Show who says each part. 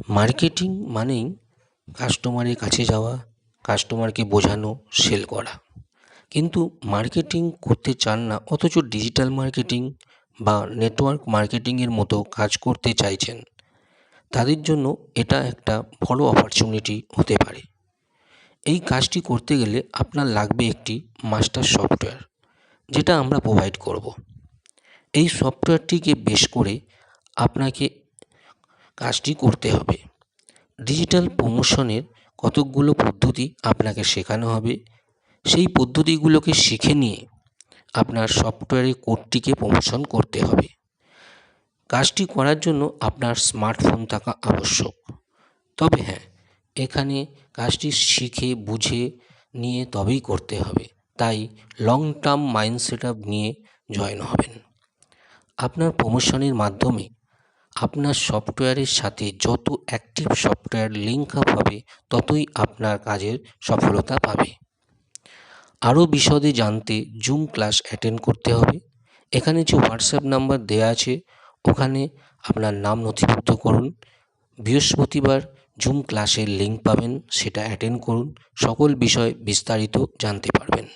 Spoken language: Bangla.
Speaker 1: মার্কেটিং মানেই কাস্টমারের কাছে যাওয়া, কাস্টমারকে বোঝানো, সেল করা। কিন্তু মার্কেটিং করতে চান না, অথচ ডিজিটাল মার্কেটিং বা নেটওয়ার্ক মার্কেটিংয়ের মতো কাজ করতে চাইছেন, তাদের জন্য এটা একটা বড় অপরচুনিটি হতে পারে। এই কাজটি করতে গেলে আপনার লাগবে একটি মাস্টার সফটওয়্যার, যেটা আমরা প্রোভাইড করব। এই সফটওয়্যারটিকে বেস করে আপনাকে কাজটি করতে হবে। ডিজিটাল প্রমোশনের কতকগুলো পদ্ধতি আপনাকে শেখানো হবে। সেই পদ্ধতিগুলোকে শিখে নিয়ে আপনার সফটওয়্যারের কোডটিকে প্রমোশন করতে হবে। কাজটি করার জন্য আপনার স্মার্টফোন থাকা আবশ্যক। তবে হ্যাঁ, এখানে কাজটি শিখে বুঝে নিয়ে তবেই করতে হবে। তাই long term mind set up নিয়ে জয়েন হবেন। আপনার প্রমোশনের মাধ্যমে আপনার সফটওয়্যারের সাথে যত অ্যাক্টিভ সফটওয়্যার লিঙ্ক আপ হবে, ততই আপনার কাজের সফলতা পাবে। আরও বিশদে জানতে জুম ক্লাস অ্যাটেন্ড করতে হবে। এখানে যে হোয়াটসঅ্যাপ নাম্বার দেওয়া আছে, ওখানে আপনার নাম নথিভুক্ত করুন। বৃহস্পতিবার জুম ক্লাসের লিঙ্ক পাবেন, সেটা অ্যাটেন্ড করুন। সকল বিষয় বিস্তারিত জানতে পারবেন।